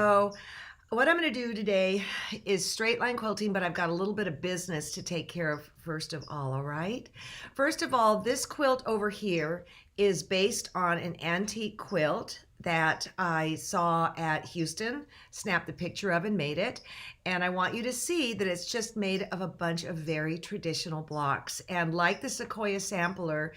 So what I'm going to do today is straight line quilting, but I've got a little bit of business to take care of first of all right? First of all, this quilt over here is based on an antique quilt that I saw at Houston, snapped the picture of and made it. And I want you to see that it's just made of a bunch of very traditional blocks. And like the Sequoia sampler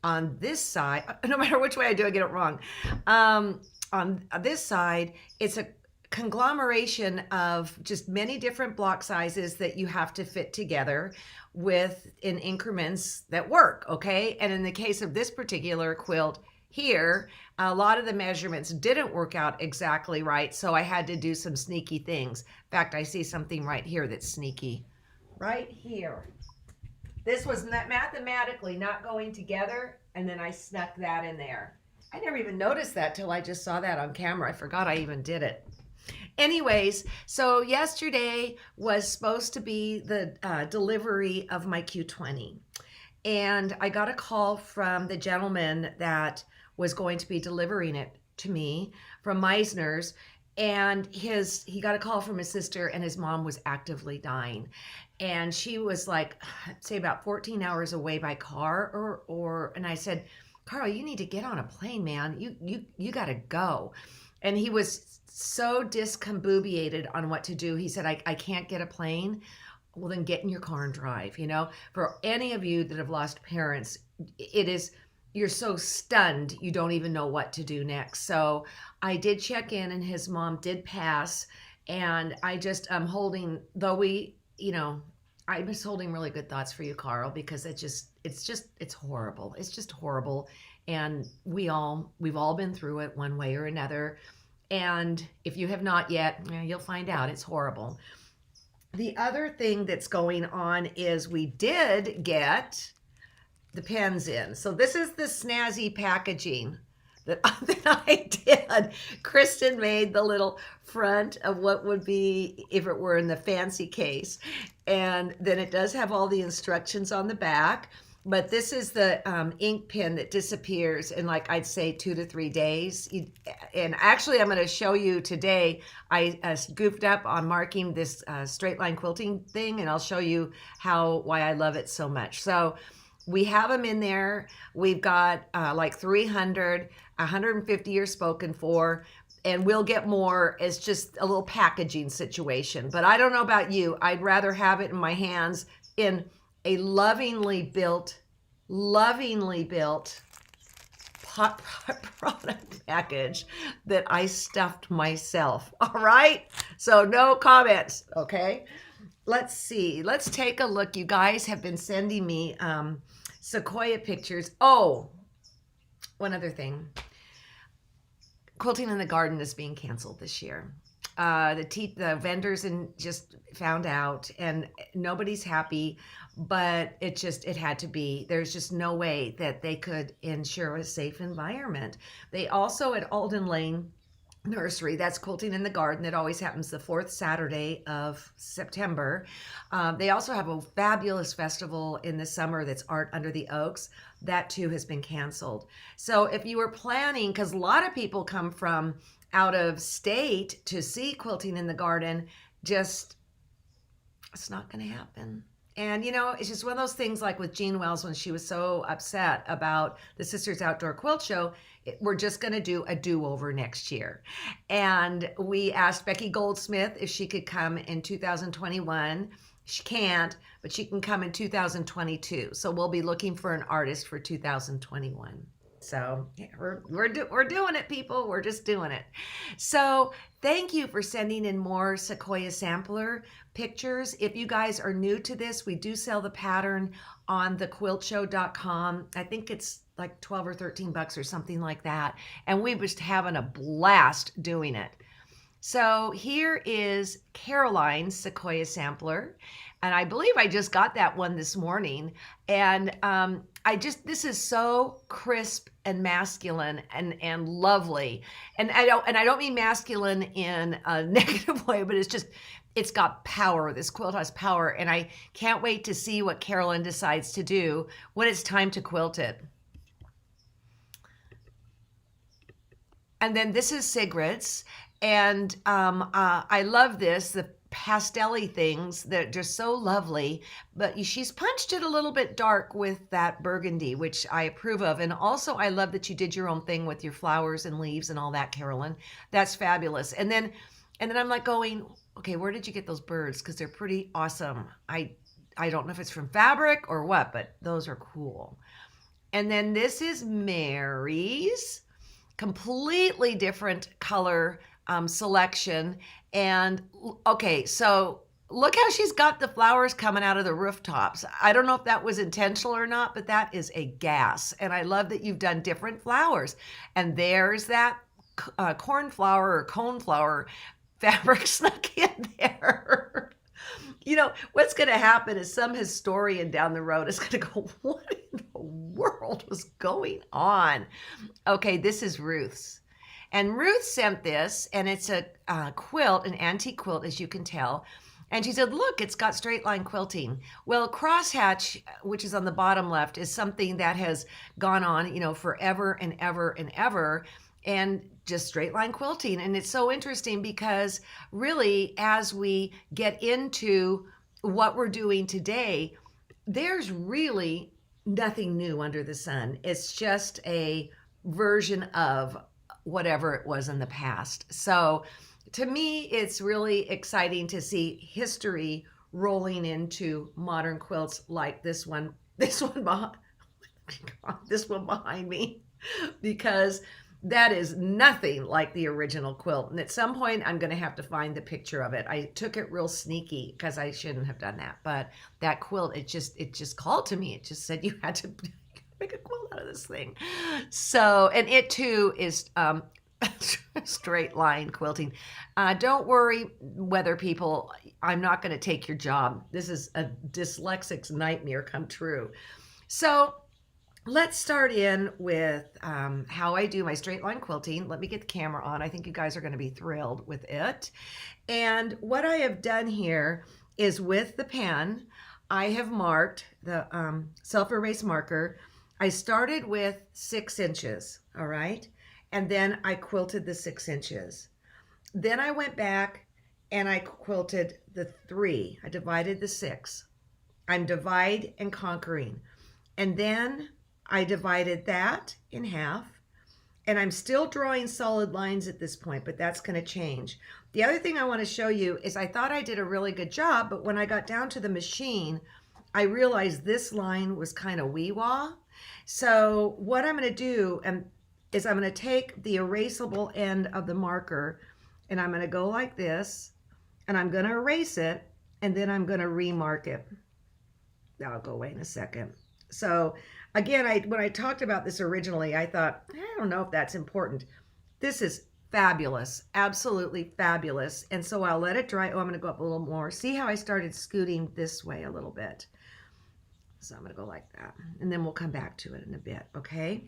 on this side, no matter which way I do, I get it wrong. On this side, it's a conglomeration of just many different block sizes that you have to fit together with in increments that work, okay? And in the case of this particular quilt here, a lot of the measurements didn't work out exactly right, so I had to do some sneaky things. In fact, I see something right here that's sneaky. Right here. This was mathematically not going together, and then I snuck that in there. I never even noticed that till I just saw that on camera. I forgot I even did it. Anyways, so yesterday was supposed to be the delivery of my Q20. And I got a call from the gentleman that was going to be delivering it to me from Meisner's. And he got a call from his sister, and his mom was actively dying. And she was like, say about 14 hours away by car and I said, Carl, you need to get on a plane, man. You got to go. And he was so discombobulated on what to do. He said, I can't get a plane. Well, then get in your car and drive. For any of you that have lost parents, you're so stunned, you don't even know what to do next. So I did check in, and his mom did pass. And I just, I'm holding, I'm just holding really good thoughts for you, Carl, because it's horrible. It's just horrible. And we've all been through it one way or another. And if you have not yet, you'll find out. It's horrible. The other thing that's going on is we did get the pens in. So this is the snazzy packaging that I did. Kristen made the little front of what would be if it were in the fancy case. And then it does have all the instructions on the back. But this is the ink pen that disappears in, like, I'd say 2 to 3 days. And actually, I'm going to show you today. I goofed up on marking this straight line quilting thing, and I'll show you why I love it so much. So we have them in there. We've got like 300, 150 are spoken for, and we'll get more. It's just a little packaging situation. But I don't know about you. I'd rather have it in my hands in a lovingly built product package that I stuffed myself. All right? So no comments, okay? Let's see. Let's take a look. You guys have been sending me Sequoia pictures. Oh, one other thing. Quilting in the Garden is being canceled this year. The vendors just found out, and nobody's happy, but it had to be. There's just no way that they could ensure a safe environment. They also at Alden Lane Nursery, that's Quilting in the Garden, that always happens the fourth Saturday of September. They also have a fabulous festival in the summer that's Art Under the Oaks. That too has been canceled. So if you were planning, because a lot of people come from out of state to see Quilting in the Garden, it's not going to happen. And it's just one of those things, like with Jean Wells when she was so upset about the Sisters Outdoor Quilt Show. We're just going to do a do-over next year. And we asked Becky Goldsmith if she could come in 2021. She can't, but she can come in 2022. So we'll be looking for an artist for 2021. So yeah, we're doing it, people. We're just doing it. So thank you for sending in more Sequoia sampler pictures. If you guys are new to this, we do sell the pattern on thequiltshow.com. I think it's like 12 or 13 bucks or something like that. And we're just having a blast doing it. So here is Caroline's Sequoia sampler. And I believe I just got that one this morning. And this is so crisp and masculine and lovely. And I don't mean masculine in a negative way, but it's got power. This quilt has power. And I can't wait to see what Caroline decides to do when it's time to quilt it. And then this is Sigrid's. And I love this, the pastel-y things. They're just so lovely. But she's punched it a little bit dark with that burgundy, which I approve of. And also, I love that you did your own thing with your flowers and leaves and all that, Carolyn. That's fabulous. And then I'm like going, okay, where did you get those birds? Because they're pretty awesome. I don't know if it's from fabric or what, but those are cool. And then this is Mary's completely different color selection. And okay, so look how she's got the flowers coming out of the rooftops. I don't know if that was intentional or not, but that is a gas. And I love that you've done different flowers. And there's that cornflower or coneflower fabric snuck in there. You know, what's going to happen is some historian down the road is going to go, what in the world was going on? Okay, this is Ruth's. And Ruth sent this, and it's a quilt, an antique quilt, as you can tell. And she said, look, it's got straight line quilting. Well, crosshatch, which is on the bottom left, is something that has gone on, you know, forever and ever and ever. And just straight line quilting. And it's so interesting because really, as we get into what we're doing today, there's really nothing new under the sun. It's just a version of whatever it was in the past. So to me, it's really exciting to see history rolling into modern quilts like this one behind, this one behind me, because that is nothing like the original quilt. And at some point, I'm going to have to find the picture of it. I took it real sneaky because I shouldn't have done that. But that quilt, it just called to me. It just said you had to make a quilt out of this thing. So, and it too is straight line quilting. Don't worry, weather people. I'm not going to take your job. This is a dyslexic's nightmare come true. So let's start in with how I do my straight line quilting. Let me get the camera on. I think you guys are going to be thrilled with it. And what I have done here is with the pen, I have marked the self-erase marker. I started with 6 inches, all right? And then I quilted the 6 inches. Then I went back and I quilted the 3. I divided the 6. I'm divide and conquering. And then I divided that in half, and I'm still drawing solid lines at this point, but that's going to change. The other thing I want to show you is I thought I did a really good job, but when I got down to the machine, I realized this line was kind of wee-wah. So what I'm going to do is I'm going to take the erasable end of the marker, and I'm going to go like this, and I'm going to erase it, and then I'm going to remark it. That'll go away in a second. So again, when I talked about this originally, I thought, I don't know if that's important. This is fabulous, absolutely fabulous. And so I'll let it dry. Oh, I'm going to go up a little more. See how I started scooting this way a little bit. So I'm going to go like that. And then we'll come back to it in a bit, okay?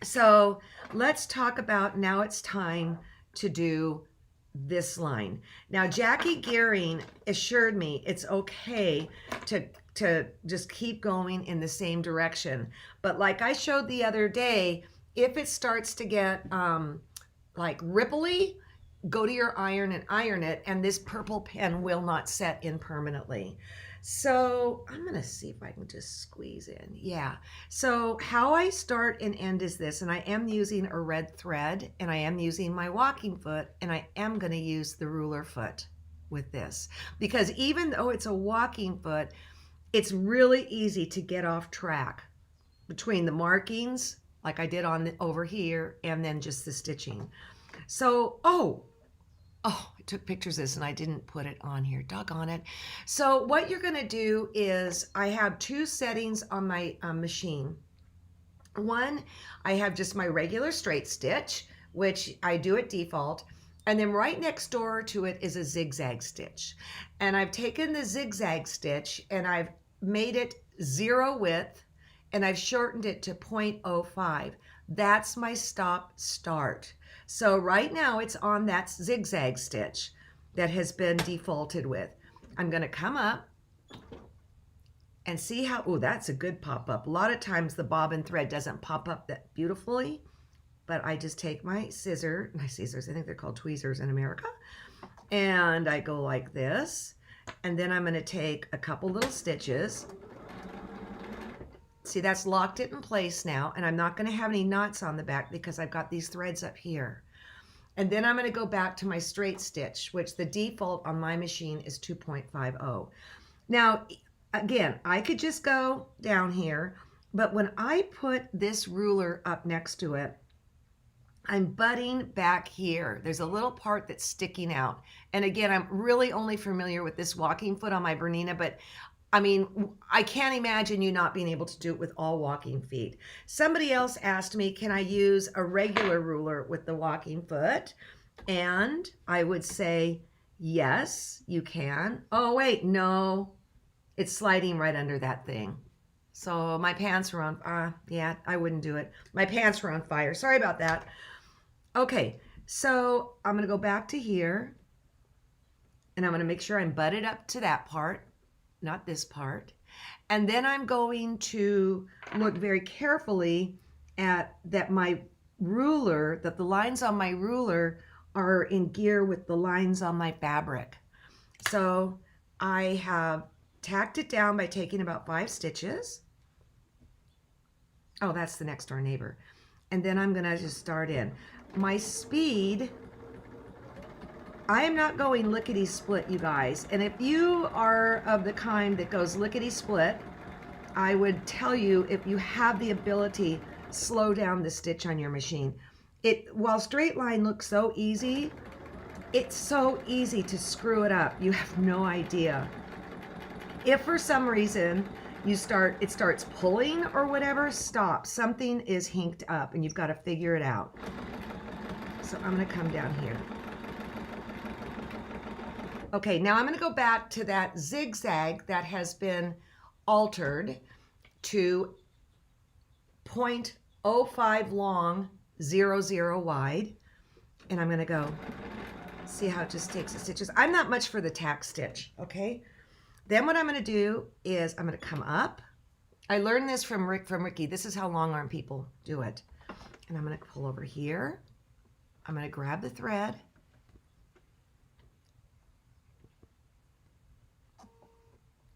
So let's talk about, now it's time to do this line. Now, Jackie Gearing assured me it's okay to just keep going in the same direction. But like I showed the other day, if it starts to get like ripply, go to your iron and iron it, and this purple pen will not set in permanently. So I'm gonna see if I can just squeeze in. Yeah, so how I start and end is this, and I am using a red thread, and I am using my walking foot, and I am gonna use the ruler foot with this, because even though it's a walking foot, it's really easy to get off track between the markings, like I did on over here, and then just the stitching. So, oh, I took pictures of this and I didn't put it on here. Doggone it. So what you're going to do is I have 2 settings on my machine. One, I have just my regular straight stitch, which I do at default. And then right next door to it is a zigzag stitch. And I've taken the zigzag stitch and I've made it 0 width, and I've shortened it to 0.05. That's my stop start. So right now it's on that zigzag stitch that has been defaulted with. I'm going to come up and see how, oh, that's a good pop up. A lot of times the bobbin thread doesn't pop up that beautifully. but I just take my scissors, I think they're called tweezers in America, and I go like this, and then I'm going to take a couple little stitches. See, that's locked it in place now, and I'm not going to have any knots on the back because I've got these threads up here. And then I'm going to go back to my straight stitch, which the default on my machine is 2.50. Now, again, I could just go down here, but when I put this ruler up next to it, I'm butting back here. There's a little part that's sticking out. And again, I'm really only familiar with this walking foot on my Bernina, but I mean, I can't imagine you not being able to do it with all walking feet. Somebody else asked me, can I use a regular ruler with the walking foot? And I would say, yes, you can. Oh, wait, no, it's sliding right under that thing. So my pants were on, yeah, I wouldn't do it. My pants were on fire. Sorry about that. Okay, so I'm going to go back to here, and I'm going to make sure I'm butted up to that part, not this part. And then I'm going to look very carefully at that my ruler, that the lines on my ruler are in gear with the lines on my fabric. So I have tacked it down by taking about 5 stitches. Oh, that's the next door neighbor. And then I'm going to just start in. My speed, I am not going lickety-split, you guys. And if you are of the kind that goes lickety-split, I would tell you, if you have the ability, slow down the stitch on your machine. While straight line looks so easy, it's so easy to screw it up. You have no idea. If for some reason it starts pulling or whatever, stop. Something is hinked up and you've got to figure it out. So I'm going to come down here. Okay, now I'm going to go back to that zigzag that has been altered to 0.05 long, 0.0 wide. And I'm going to go, see how it just takes the stitches. I'm not much for the tack stitch, okay? Then what I'm going to do is I'm going to come up. I learned this from Ricky. This is how long arm people do it. And I'm going to pull over here. I'm going to grab the thread.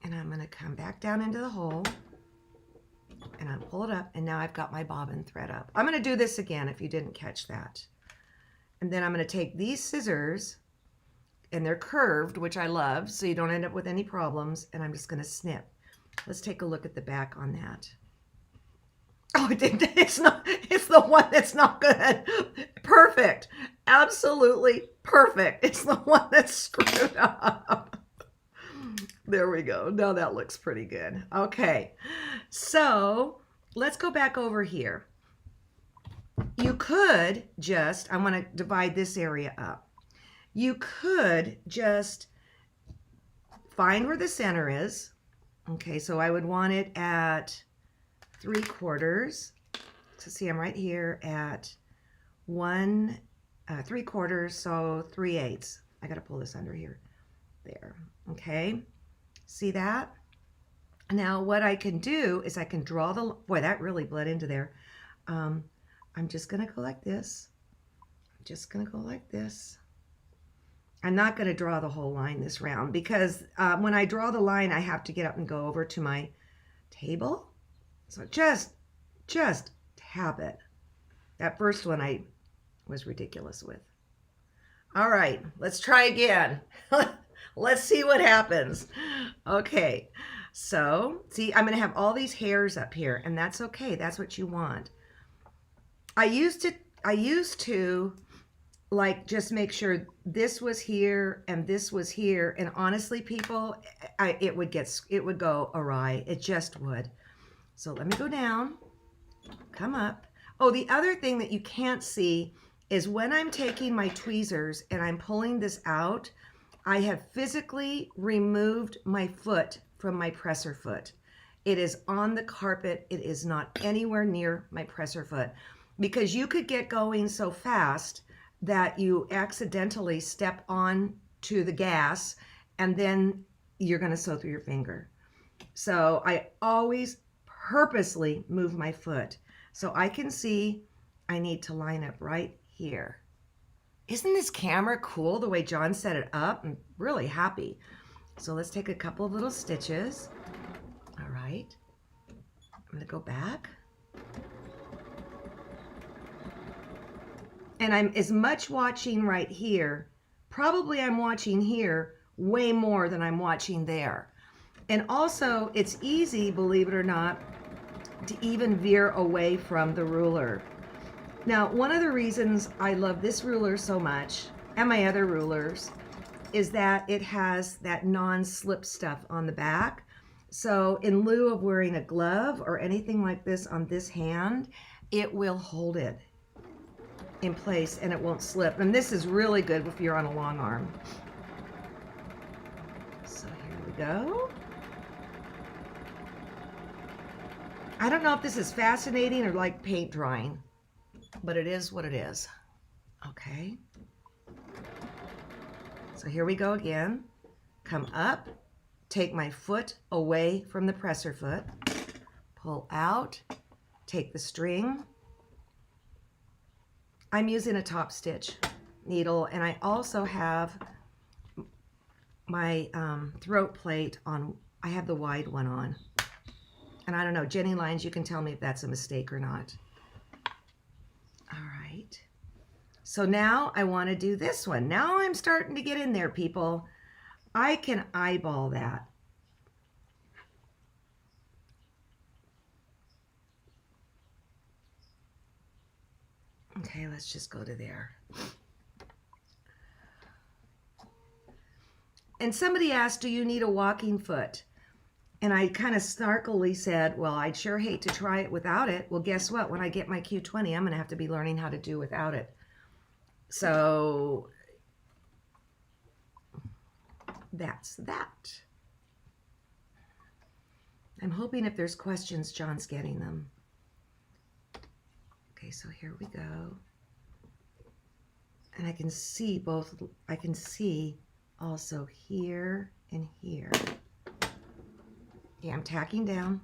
And I'm going to come back down into the hole. And I'll pull it up. And now I've got my bobbin thread up. I'm going to do this again if you didn't catch that. And then I'm going to take these scissors, and they're curved, which I love, so you don't end up with any problems. And I'm just going to snip. Let's take a look at the back on that. Oh, it's the one that's not good. Perfect. Absolutely perfect. It's the one that's screwed up. There we go. Now that looks pretty good. Okay. So let's go back over here. You could just, I want to divide this area up. You could just find where the center is. Okay, so I would want it at 3/4. So see, I'm right here at 3/4, so 3/8. I got to pull this under here. There. Okay. See that? Now what I can do is I can draw the, boy, that really bled into there. I'm just going to go like this. I'm just going to go like this. I'm not going to draw the whole line this round because when I draw the line, I have to get up and go over to my table. So just tap it. That first one I was ridiculous with. All right, let's try again. Let's see what happens. Okay, so see, I'm going to have all these hairs up here, and that's okay. That's what you want. I used to like just make sure this was here and this was here, and honestly, people, it would go awry. It just would. So let me go down, come up. Oh, the other thing that you can't see is when I'm taking my tweezers and I'm pulling this out, I have physically removed my foot from my presser foot. It is on the carpet. It is not anywhere near my presser foot, because you could get going so fast that you accidentally step on to the gas and then you're going to sew through your finger. So I always purposely move my foot so I can see I need to line up right here. Isn't this camera cool the way John set it up? I'm really happy. So let's take a couple of little stitches. All right. I'm going to go back. And I'm as much watching right here. Probably I'm watching here way more than I'm watching there. And also it's easy, believe it or not, to even veer away from the ruler. Now, one of the reasons I love this ruler so much, and my other rulers, is that it has that non-slip stuff on the back. So in lieu of wearing a glove or anything like this on this hand, it will hold it in place and it won't slip. And this is really good if you're on a long arm. So here we go. I don't know if this is fascinating or like paint drying, but it is what it is. Okay. So here we go again. Come up, take my foot away from the presser foot, pull out, take the string. I'm using a top stitch needle, and I also have my throat plate on. I have the wide one on. And I don't know, Jenny Lines, you can tell me if that's a mistake or not. All right. So now I want to do this one. Now I'm starting to get in there, people. I can eyeball that. Okay, let's just go to there. And somebody asked, do you need a walking foot? And I kind of snarkily said, well, I'd sure hate to try it without it. Well, guess what? When I get my Q20, I'm going to have to be learning how to do without it. So that's that. I'm hoping if there's questions, John's getting them. Okay, so here we go. And I can see both, I can see also here and here. Yeah, I'm tacking down.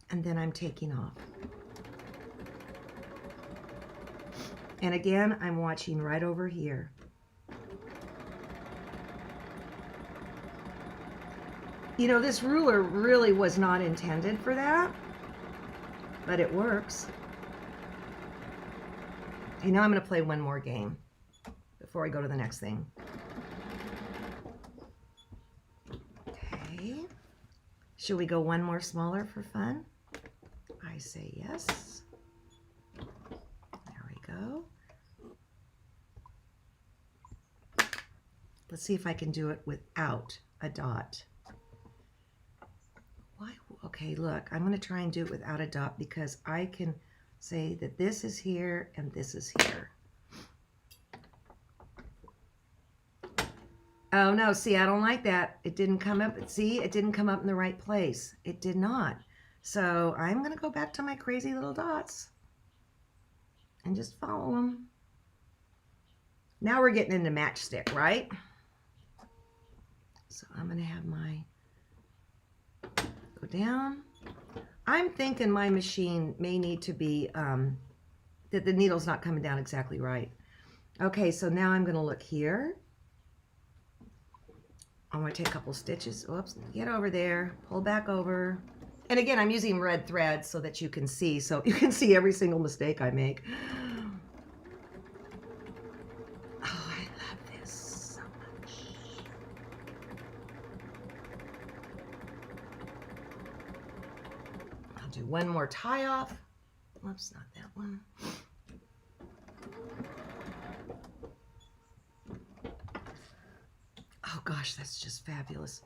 And then I'm taking off. And again, I'm watching right over here. You know, this ruler really was not intended for that, but it works. Okay, now I'm going to play one more game before I go to the next thing. Okay. Should we go one more smaller for fun? I say yes. There we go. Let's see if I can do it without a dot. Why? Okay, look, I'm going to try and do it without a dot because I can say that this is here and this is here. Oh no, see, I don't like that. It didn't come up. See, it didn't come up in the right place. It did not. So I'm going to go back to my crazy little dots and just follow them. Now we're getting into matchstick, right? So I'm going to have my go down. I'm thinking my machine may need to be, that the needle's not coming down exactly right. Okay, so now I'm going to look here. I'm going to take a couple stitches. Oops, get over there, pull back over. And again, I'm using red thread so that you can see. So you can see every single mistake I make. Oh, I love this so much. I'll do one more tie off. Whoops, not that one. Oh gosh, that's just fabulous.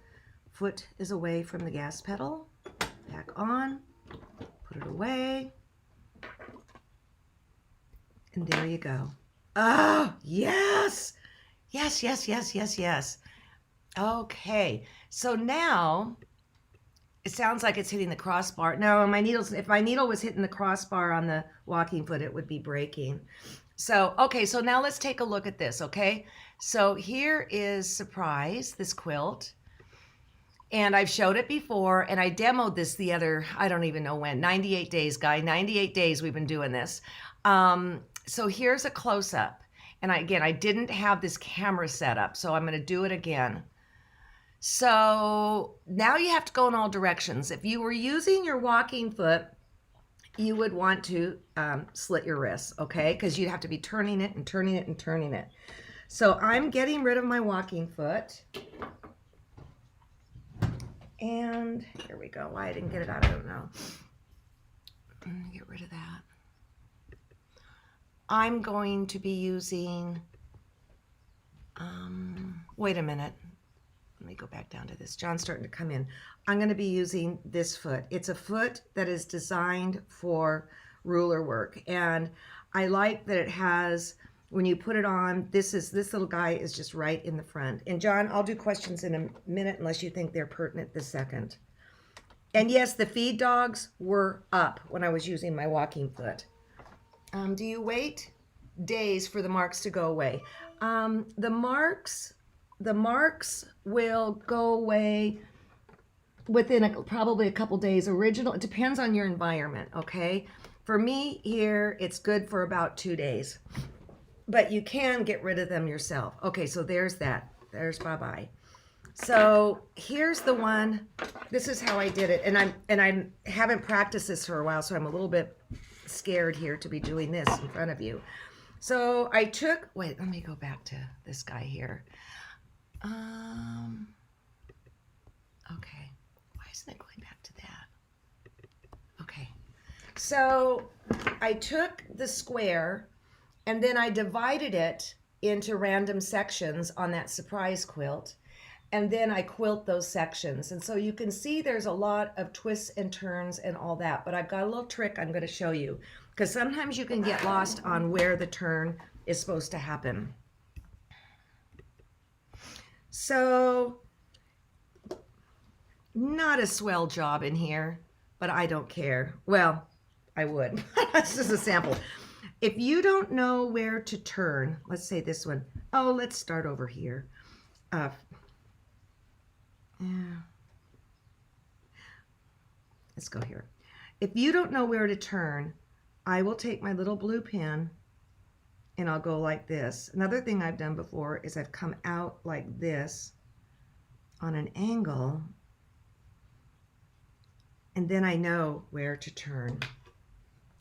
Foot is away from the gas pedal. Back on. Put it away. And there you go. Oh, yes! Yes, yes, yes, yes, yes. Okay, so now it sounds like it's hitting the crossbar. No, my needles, if my needle was hitting the crossbar on the walking foot, it would be breaking. So, okay, so now let's take a look at this, okay? So here is Surprise, this quilt. And I've showed it before, and I demoed this the other, I don't even know when, 98 days, guy. 98 days we've been doing this. So here's a close-up. And again, I didn't have this camera set up, so I'm going to do it again. So now you have to go in all directions. If you were using your walking foot, you would want to slit your wrists, okay? Because you'd have to be turning it and turning it and turning it. So I'm getting rid of my walking foot. And here we go. Why I didn't get it out, I don't know. Get rid of that. I'm going to be using, wait a minute. Let me go back down to this. John's starting to come in. I'm going to be using this foot. It's a foot that is designed for ruler work. And I like that it has, when you put it on, this little guy is just right in the front. And John, I'll do questions in a minute unless you think they're pertinent this second. And yes, the feed dogs were up when I was using my walking foot. Do you wait days for the marks to go away? The marks will go away within probably a couple days. It depends on your environment, okay? For me here, it's good for about 2 days. But you can get rid of them yourself. Okay, so there's that. There's bye-bye. So here's the one. This is how I did it. And I haven't practiced this for a while, so I'm a little bit scared here to be doing this in front of you. So I took, wait, let me go back to this guy here. Okay, why isn't it going back to that? Okay, so I took the square and then I divided it into random sections on that surprise quilt, and then I quilt those sections. And so you can see there's a lot of twists and turns and all that, but I've got a little trick I'm going to show you, because sometimes you can get lost on where the turn is supposed to happen. So, not a swell job in here, but I don't care. Well, I would. That's just a sample. If you don't know where to turn, let's say this one. Oh, let's start over here. Yeah. Let's go here. If you don't know where to turn, I will take my little blue pen and I'll go like this. Another thing I've done before is I've come out like this on an angle, and then I know where to turn.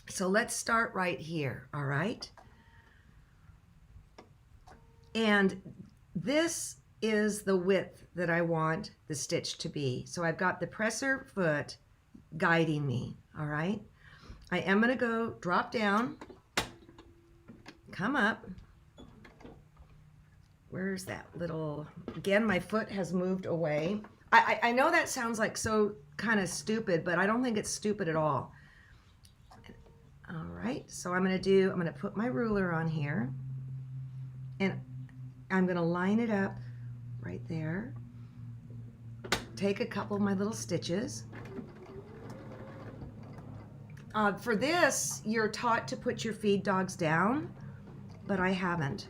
So let's start right here, all right? And this is the width that I want the stitch to be. So I've got the presser foot guiding me, all right? I am gonna go drop down, come up. Where's that little, again, my foot has moved away. I know that sounds like so kind of stupid, but I don't think it's stupid at all. All right, so I'm gonna put my ruler on here, and I'm gonna line it up right there. Take a couple of my little stitches. For this, you're taught to put your feed dogs down, but I haven't.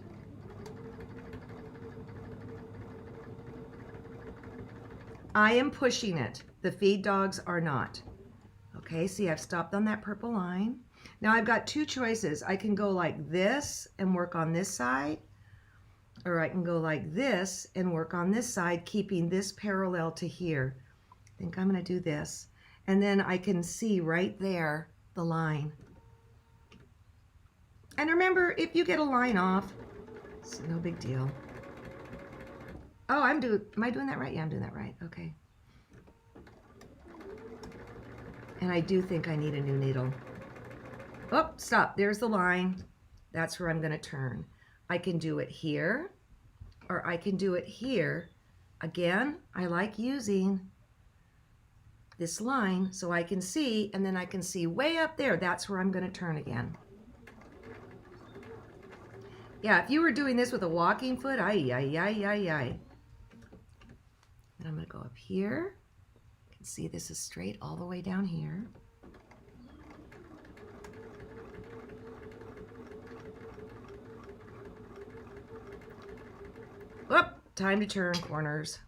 I am pushing it. The feed dogs are not. Okay, see, I've stopped on that purple line. Now I've got two choices. I can go like this and work on this side, or I can go like this and work on this side, keeping this parallel to here. I think I'm gonna do this. And then I can see right there the line. And remember, if you get a line off, it's no big deal. Oh, am I doing that right? Yeah, I'm doing that right. Okay. And I do think I need a new needle. Oh, stop. There's the line. That's where I'm going to turn. I can do it here, or I can do it here. Again, I like using this line so I can see, and then I can see way up there. That's where I'm going to turn again. Yeah, if you were doing this with a walking foot, ay, ay, ay, ay, ay. And I'm going to go up here. You can see this is straight all the way down here. Whoop, time to turn corners.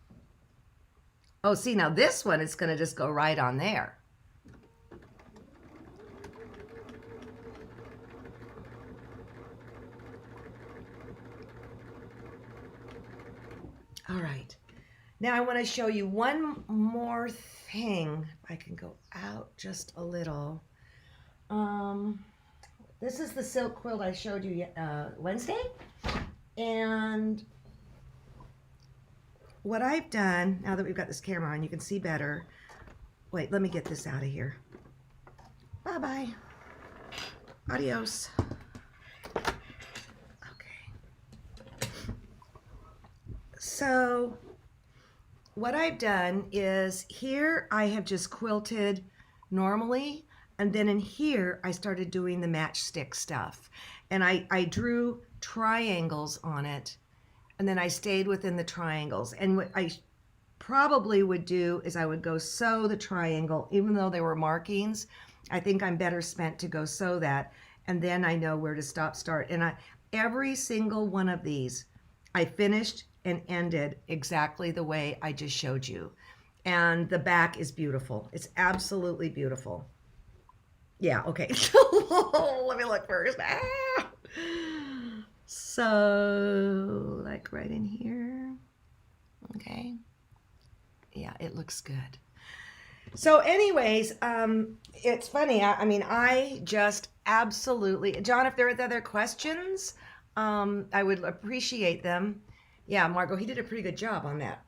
Oh, see, now this one is going to just go right on there. All right. Now I want to show you one more thing. If I can go out just a little. This is the silk quilt I showed you Wednesday. And what I've done, now that we've got this camera on, you can see better. Wait, let me get this out of here. Bye-bye. Adios. Okay. So what I've done is here I have just quilted normally, and then in here I started doing the matchstick stuff. And I drew triangles on it, and then I stayed within the triangles. And what I probably would do is I would go sew the triangle, even though there were markings. I think I'm better spent to go sew that, and then I know where to start. And every single one of these I finished and ended exactly the way I just showed you. And the back is beautiful. It's absolutely beautiful. Yeah, okay. Let me look first. Ah! So, like right in here. Okay. Yeah, it looks good. So anyways, it's funny. I mean, I just absolutely, John, if there are other questions, I would appreciate them. Yeah, Margot, he did a pretty good job on that.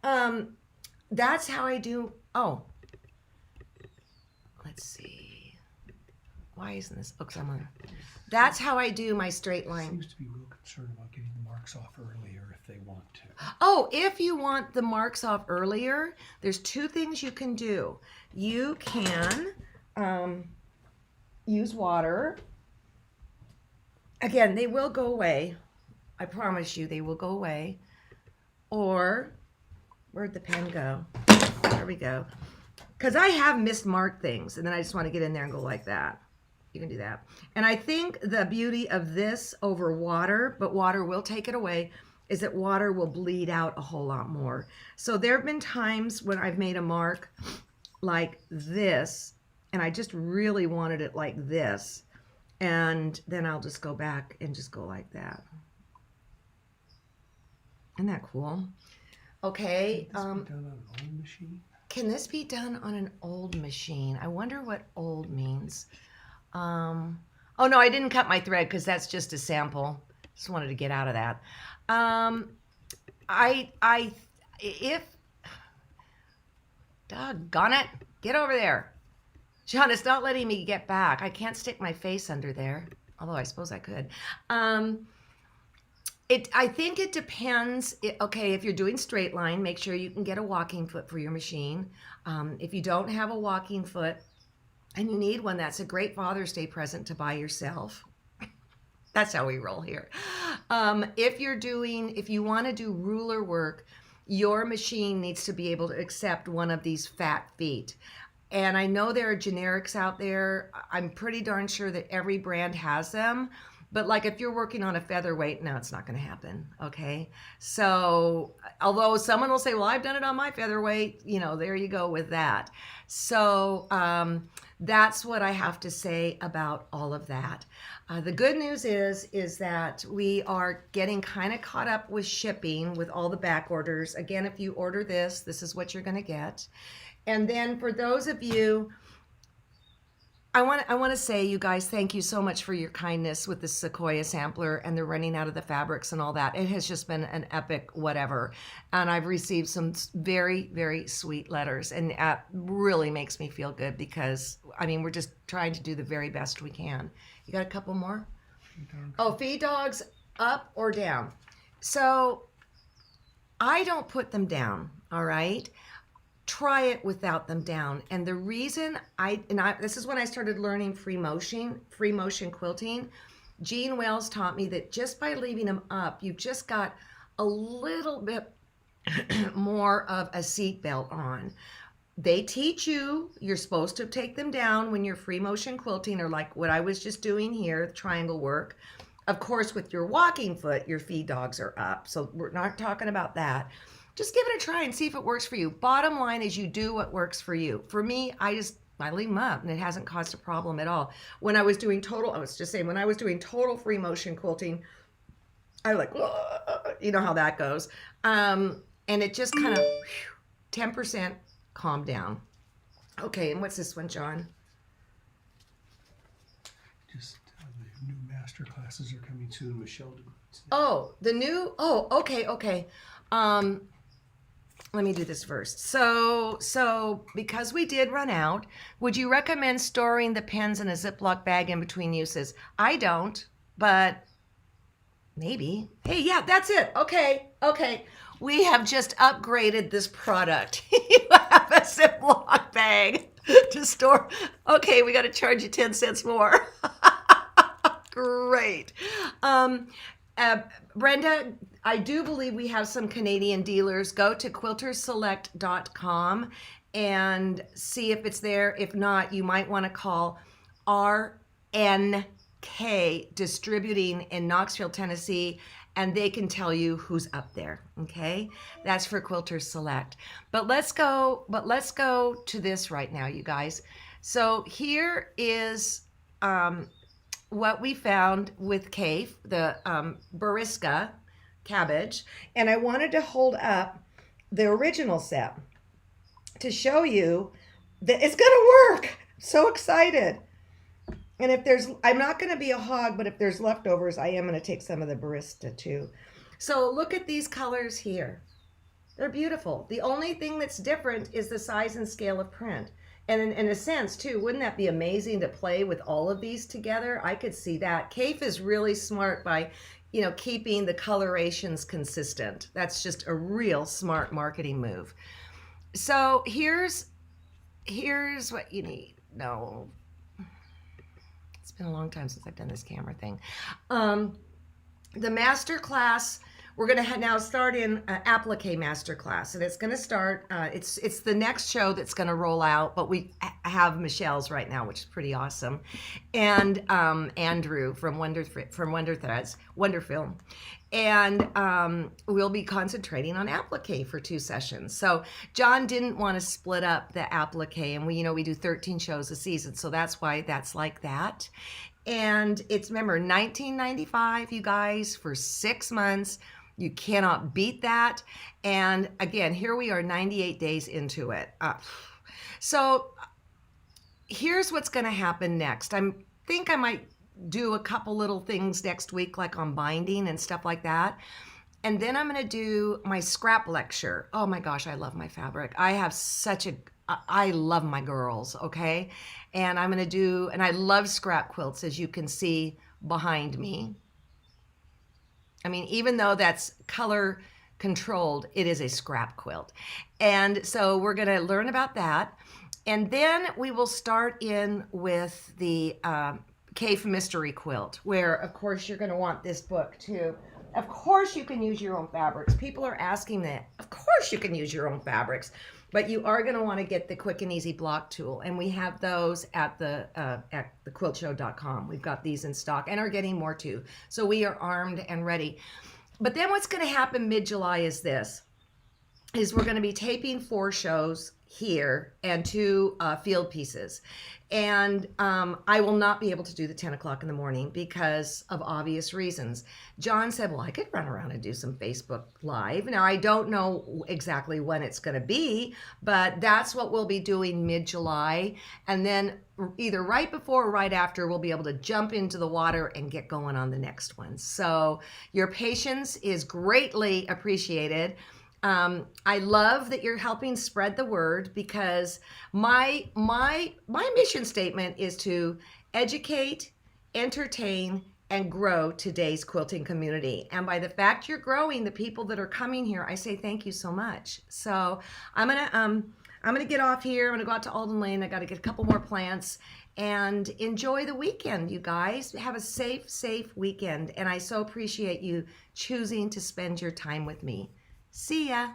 That's how I do. Oh, let's see. Why isn't this? Oh, come on. That's how I do my straight line. Seems to be real concerned about getting the marks off earlier if they want to. Oh, if you want the marks off earlier, there's two things you can do. You can use water. Again, they will go away. I promise you they will go away. Or, where'd the pen go? There we go. Because I have mismarked things, and then I just want to get in there and go like that. You can do that. And I think the beauty of this over water, but water will take it away, is that water will bleed out a whole lot more. So there have been times when I've made a mark like this, and I just really wanted it like this. And then I'll just go back and just go like that. Isn't that cool? Okay. Can this be done on an old machine? Can this be done on an old machine? I wonder what old means. Oh no, I didn't cut my thread because that's just a sample. Just wanted to get out of that. If, doggone it, get over there. John, it's not letting me get back. I can't stick my face under there, although I suppose I could. I think it depends. Okay, if you're doing straight line, make sure you can get a walking foot for your machine. If you don't have a walking foot and you need one, that's a great Father's Day present to buy yourself. That's how we roll here. If you want to do ruler work, your machine needs to be able to accept one of these fat feet. And I know there are generics out there. I'm pretty darn sure that every brand has them. But like if you're working on a featherweight, no, it's not going to happen. Okay. So although someone will say, well, I've done it on my featherweight, there you go with that. So that's what I have to say about all of that. The good news is that we are getting kind of caught up with shipping with all the back orders. Again, if you order this is what you're going to get. And then for those of you, I want to say, you guys, thank you so much for your kindness with the Sequoia sampler and the running out of the fabrics and all that. It has just been an epic whatever. And I've received some very, very sweet letters. And it really makes me feel good because, we're just trying to do the very best we can. You got a couple more? Oh, feed dogs up or down. So I don't put them down, all right? Try it without them down. And the reason this is when I started learning free motion quilting. Jean Wells taught me that just by leaving them up, you just got a little bit more of a seat belt on. They teach you're supposed to take them down when you're free motion quilting, or like what I was just doing here, the triangle work. Of course, with your walking foot, your feed dogs are up. So we're not talking about that. just give it a try and see if it works for you. Bottom line is you do what works for you. For me, I leave them up and it hasn't caused a problem at all. When I was doing total free motion quilting, I was like, you know how that goes. And it just kind of 10% calmed down. Okay, and what's this one, John? Just the new master classes are coming soon. Michelle. Okay. Let me do this first. So because we did run out, would you recommend storing the pens in a Ziploc bag in between uses? I don't, but maybe. Hey, yeah, that's it. Okay. We have just upgraded this product. You have a Ziploc bag to store. Okay, we got to charge you 10 cents more. Great. Brenda, I do believe we have some Canadian dealers. Go to quilterselect.com and see if it's there. If not, you might want to call RNK Distributing in Knoxville, Tennessee, and they can tell you who's up there. Okay, that's for Quilter Select. But let's go to this right now, you guys. So here is what we found with Cave, the Bariska cabbage, and I wanted to hold up the original set to show you that it's gonna work. So excited. And if I'm not gonna be a hog, but if there's leftovers, I am gonna take some of the Barista too. So look at these colors here. They're beautiful. The only thing that's different is the size and scale of print. And in a sense too, wouldn't that be amazing to play with all of these together? I could see that. Kafe is really smart by, keeping the colorations consistent. That's just a real smart marketing move. So here's what you need. No, it's been a long time since I've done this camera thing. The master class, we're going to now start in applique master class, and it's going to start. It's the next show that's going to roll out, but we have Michelle's right now, which is pretty awesome, and Andrew from Wonder Threads, Wonderfilm, and we'll be concentrating on applique for 2 sessions. So John didn't want to split up the applique, and we do 13 shows a season, so that's why that's like that. And it's, remember, $19.95, you guys, for 6 months. You cannot beat that. And again, here we are 98 days into it. So here's what's going to happen next. I think I might do a couple little things next week, like on binding and stuff like that. And then I'm going to do my scrap lecture. Oh my gosh, I love my fabric. I love my girls, okay? And I'm going to do, and I love scrap quilts, as you can see behind me. I mean, even though that's color controlled, it is a scrap quilt. And so we're going to learn about that. And then we will start in with the Cave Mystery Quilt, where, of course, you're going to want this book, too. Of course, you can use your own fabrics. People are asking that. Of course, you can use your own fabrics. But you are going to want to get the Quick and Easy Block Tool. And we have those at the quiltshow.com. We've got these in stock and are getting more too. So we are armed and ready. But then what's going to happen mid-July is we're going to be taping 4 shows here and 2 field pieces. And I will not be able to do the 10 o'clock in the morning because of obvious reasons. John said, well, I could run around and do some Facebook Live. Now, I don't know exactly when it's going to be, but that's what we'll be doing mid-July. And then either right before or right after, we'll be able to jump into the water and get going on the next one. So your patience is greatly appreciated. I love that you're helping spread the word, because my mission statement is to educate, entertain, and grow today's quilting community. And by the fact you're growing, the people that are coming here, I say thank you so much. So I'm gonna get off here. I'm gonna go out to Alden Lane. I got to get a couple more plants and enjoy the weekend. You guys have a safe weekend. And I so appreciate you choosing to spend your time with me. See ya.